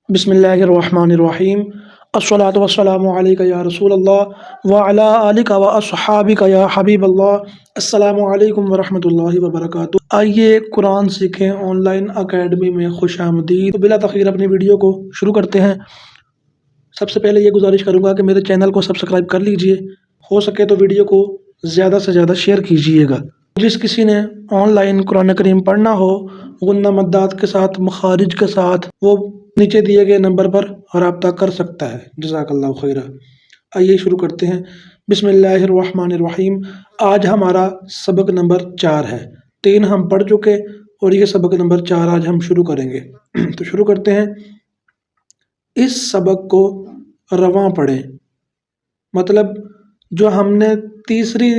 بسم اللہ الرحمن الرحیم الصلاۃ والسلام علیک یا رسول اللہ وعلی آلک و اصحابک یا حبیب اللہ۔ السلام علیکم ورحمۃ اللہ وبرکاتہ۔ آئیے قرآن سیکھیں آن لائن اکیڈمی میں خوش آمدید۔ تو بلا تاخیر اپنی ویڈیو کو شروع کرتے ہیں۔ سب سے پہلے یہ گزارش کروں گا کہ میرے چینل کو سبسکرائب کر لیجئے، ہو سکے تو ویڈیو کو زیادہ سے زیادہ شیئر کیجئے گا۔ جس کسی نے آن لائن قرآن کریم پڑھنا ہو غنہ مدات کے ساتھ مخارج کے ساتھ، وہ نیچے دیے گئے نمبر پر رابطہ کر سکتا ہے۔ جزاک اللہ خیرہ۔ آئیے شروع کرتے ہیں۔ بسم اللہ الرحمن الرحیم۔ آج ہمارا سبق نمبر 4 ہے۔ 3 ہم پڑھ چکے اور یہ سبق نمبر 4 آج ہم شروع کریں گے۔ تو شروع کرتے ہیں۔ اس سبق کو رواں پڑھیں، مطلب جو ہم نے تیسری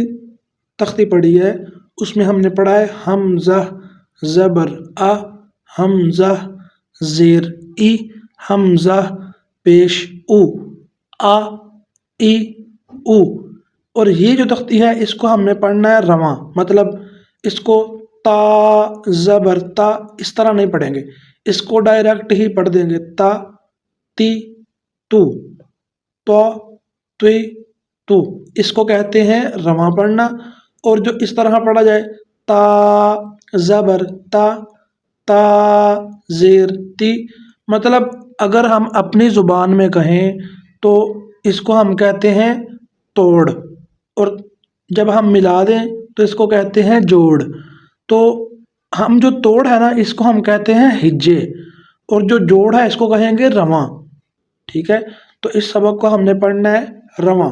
تختی پڑھی ہے اس میں ہم نے پڑھا ہے حمزہ زبر آ، حمزہ زیر ای، حمزہ پیش او، آ ای او۔ اور یہ جو تختی ہے اس کو ہم نے پڑھنا ہے رواں، مطلب اس کو تا زبر تا اس طرح نہیں پڑھیں گے، اس کو ڈائریکٹ ہی پڑھ دیں گے۔ تا تی تو، تو توی تو، اس کو کہتے ہیں رواں پڑھنا۔ اور جو اس طرح پڑھا جائے تا زبر تا، تا زیر تی، مطلب اگر ہم اپنی زبان میں کہیں تو اس کو ہم کہتے ہیں توڑ، اور جب ہم ملا دیں تو اس کو کہتے ہیں جوڑ۔ تو ہم جو توڑ ہے نا اس کو ہم کہتے ہیں ہجے، اور جو جوڑ ہے اس کو کہیں گے رواں۔ ٹھیک ہے، تو اس سبق کو ہم نے پڑھنا ہے رواں۔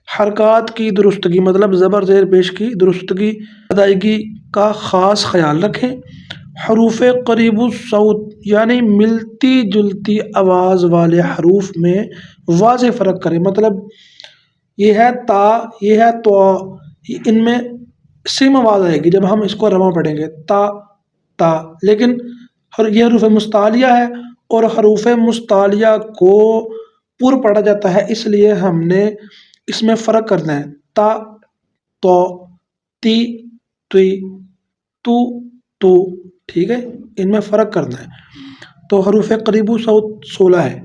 حرکات کی درستگی مطلب زبر زیر پیش کی درستگی ادائیگی کا خاص خیال رکھیں۔ حروف قریب الصوت یعنی ملتی جلتی آواز والے حروف میں واضح فرق کریں، مطلب یہ ہے تا، یہ ہے تو، ان میں سیم آواز آئے گی جب ہم اس کو رواں پڑھیں گے تا تا، لیکن یہ حروف مستعلیہ ہے اور حروف مستعلیہ کو پر پڑھا جاتا ہے، اس لیے ہم نے اس میں فرق کرنا ہے۔ تا تو، تی توی، تو تو، ٹھیک ہے، ان میں فرق کرنا ہے۔ تو حروف قریب صوت 16 ہے۔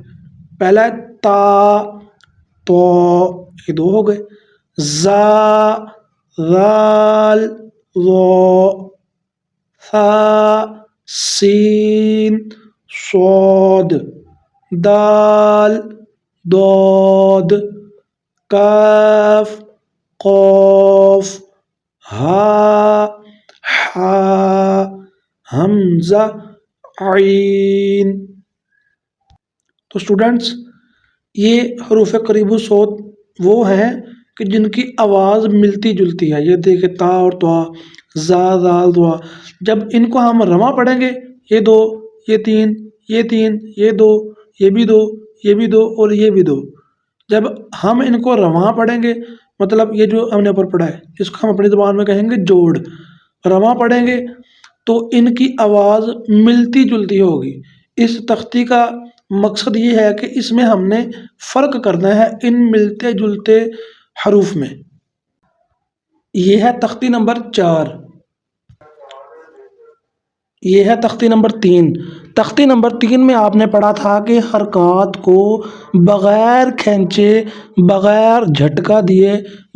پہلا ہے تا، تو، یہ 2 ہو گئے۔ زا، غال، ظا، ثا، سین، صاد، دال، ضاد، کاف، قاف، ہا، حا، حمزہ، عین۔ تو اسٹوڈنٹس یہ حروف قریب الصوت وہ ہیں کہ جن کی آواز ملتی جلتی ہے۔ یہ دیکھیں تا اور توا، زا، زال، دعا، جب ان کو ہم رواں پڑھیں گے یہ 2، یہ 3، یہ 3، یہ 2، یہ بھی 2، یہ بھی 2 اور یہ بھی 2، جب ہم ان کو رواں پڑھیں گے مطلب یہ جو ہم نے اوپر پڑھا ہے اس کو ہم اپنی زبان میں کہیں گے جوڑ، رواں پڑھیں گے تو ان کی آواز ملتی جلتی ہوگی۔ اس تختی کا مقصد یہ ہے کہ اس میں ہم نے فرق کرنا ہے ان ملتے جلتے حروف میں۔ یہ ہے تختی نمبر 4۔ یہ ہے تختی نمبر 3۔ تختی نمبر 3 میں آپ نے پڑھا تھا کہ حرکات کو بغیر کھینچے بغیر جھٹکا دیے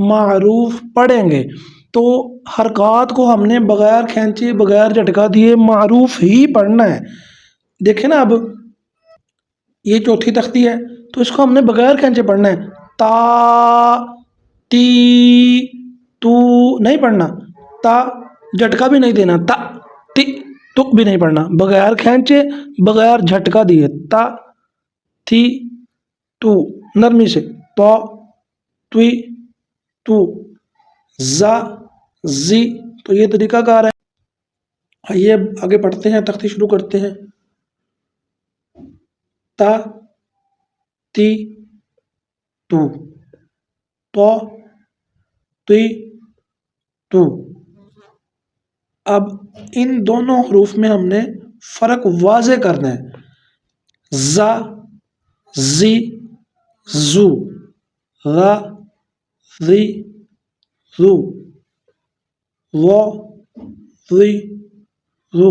معروف پڑھیں گے۔ تو حرکات کو ہم نے بغیر کھینچے بغیر جھٹکا دیے معروف ہی پڑھنا ہے۔ دیکھیں نا اب یہ چوتھی تختی ہے تو اس کو ہم نے بغیر کھینچے پڑھنا ہے۔ تا، تی، تو نہیں پڑھنا، تا جھٹکا بھی نہیں دینا، تا تی تو بھی نہیں پڑھنا، بغیر کھینچے بغیر جھٹکا دیے، تا تھی تو نرمی سے، تو توی تو، زا زی۔ تو یہ طریقہ کار ہے۔ آئیے آگے پڑھتے ہیں، تختی شروع کرتے ہیں۔ تا تی تو، تو تی تو۔ اب ان دونوں حروف میں ہم نے فرق واضح کرنا ہے۔ زا، زی، زو، غا، ذی، ذو، وا، ذی، ذو،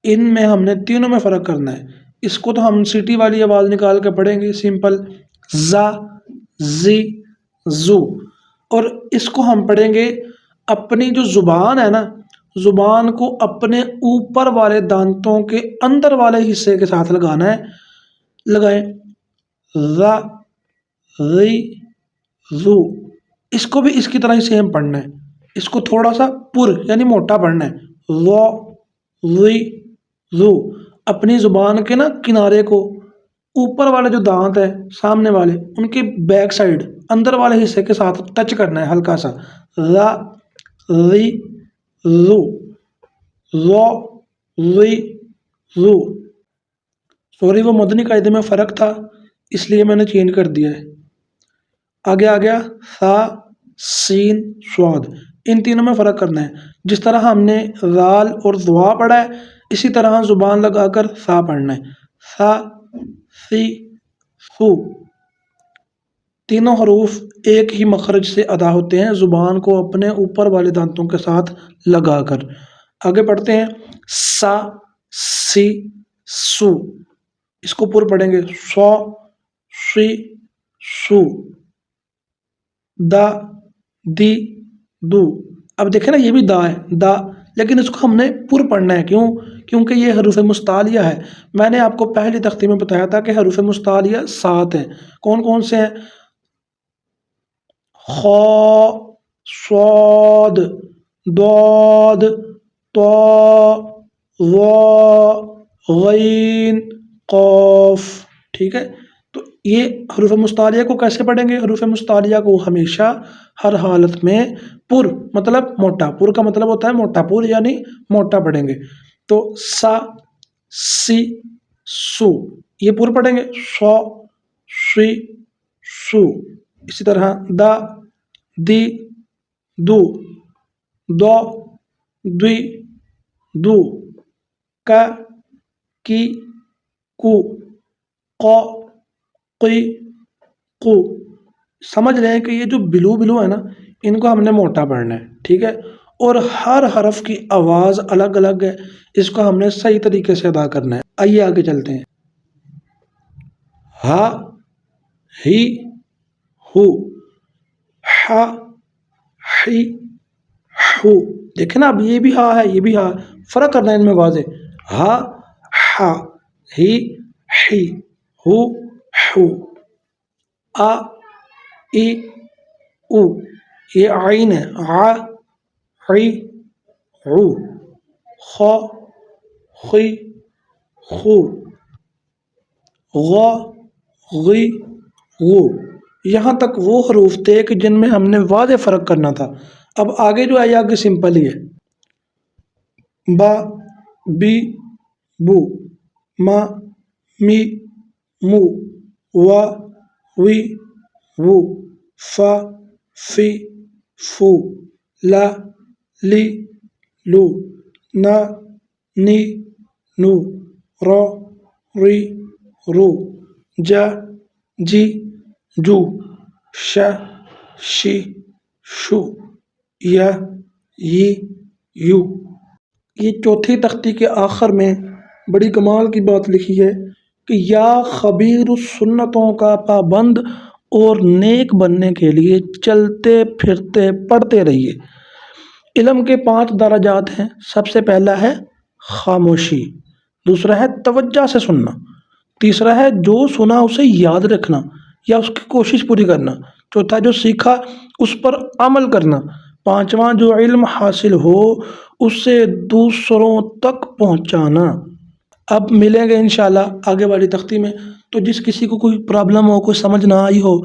ان میں ہم نے تینوں میں فرق کرنا ہے۔ اس کو تو ہم سیٹی والی آواز نکال کے پڑھیں گے سمپل، زا زی زو، اور اس کو ہم پڑھیں گے اپنی جو زبان ہے نا، زبان کو اپنے اوپر والے دانتوں کے اندر والے حصے کے ساتھ لگانا ہے، لگائیں، ذا ذی ذو، اس کو بھی اس کی طرح ہی سیم پڑھنا ہے، اس کو تھوڑا سا پر یعنی موٹا پڑھنا ہے، ذو ذی ذو، اپنی زبان کے نا کنارے کو اوپر والے جو دانت ہے سامنے والے ان کے بیک سائڈ اندر والے حصے کے ساتھ ٹچ کرنا ہے ہلکا سا، ذا ذی ذو ذو ذی ذو، سوری وہ مدنی قاعدے میں فرق تھا اس لیے میں نے چینج کر دیا ہے۔ آگے آ گیا ثا سین صاد، ان تینوں میں فرق کرنا ہے، جس طرح ہم نے ذال اور ذوا پڑھا ہے اسی طرح زبان لگا کر ثا پڑھنا ہے، ثا سی سو، تینوں حروف ایک ہی مخرج سے ادا ہوتے ہیں زبان کو اپنے اوپر والے دانتوں کے ساتھ لگا کر۔ آگے پڑھتے ہیں سا سی سو، اس کو پر پڑھیں گے، سو سی سو، دا دی دو، اب دیکھیں نا یہ بھی دا ہے دا، لیکن اس کو ہم نے پر پڑھنا ہے، کیونکہ یہ حروف مستعلیہ ہے۔ میں نے آپ کو پہلی تختی میں بتایا تھا کہ حروف مستعلیہ 7 ہیں، کون کون سے ہیں؟ خا صاد ضاد طا ظا غین قاف، ٹھیک ہے؟ تو یہ حروف مستعلیہ کو کیسے پڑھیں گے؟ حروف مستعلیہ کو ہمیشہ ہر حالت میں پر مطلب موٹا، پر کا مطلب ہوتا ہے موٹا، پر یعنی موٹا پڑھیں گے، تو سا سی سو یہ پر پڑھیں گے، سو سی سو، اسی طرح دا دی دو، دو دی دو، کا کی کو، قو قی قو، سمجھ رہے ہیں کہ یہ جو بلو بلو ہے نا ان کو ہم نے موٹا پڑھنا ہے، ٹھیک ہے؟ اور ہر حرف کی آواز الگ الگ ہے، اس کو ہم نے صحیح طریقے سے ادا کرنا ہے۔ آئیے آگے چلتے ہیں، ہا ہی ہو، ہا ہی ہو، دیکھیں نا اب یہ بھی ہا ہے یہ بھی ہا، فرق کرنا ہے ان میں واضح، ہا ہا ہی ہی ہو ہو، آ ای او، یہ عین ہے، آ عی عو، خا خی خو، غا غی غو، یہاں تک وہ حروف تھے کہ جن میں ہم نے واضح فرق کرنا تھا۔ اب آگے جو ہے آگے سمپل ہی ہے، با بی بو، ما می مو، وا وی وو، فا فی فو، لا لی لو، نا نی نو، را ری رو، جا جی جو، شا شی شو، یا ی یو۔ یہ چوتھی تختی کے آخر میں بڑی کمال کی بات لکھی ہے کہ یا خبیر سنتوں کا پابند اور نیک بننے کے لیے چلتے پھرتے پڑھتے رہیے۔ علم کے 5 درجات ہیں، سب سے پہلا ہے خاموشی، دوسرا ہے توجہ سے سننا، تیسرا ہے جو سنا اسے یاد رکھنا یا اس کی کوشش پوری کرنا، چوتھا جو سیکھا اس پر عمل کرنا، پانچواں جو علم حاصل ہو اسے دوسروں تک پہنچانا۔ اب ملیں گے انشاءاللہ آگے والی تختی میں، تو جس کسی کو کوئی پرابلم ہو، کوئی سمجھ نہ آئی ہو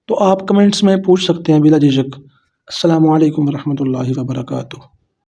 تو آپ کمنٹس میں پوچھ سکتے ہیں بلا جھجک۔ السلام علیکم ورحمۃ اللہ وبرکاتہ۔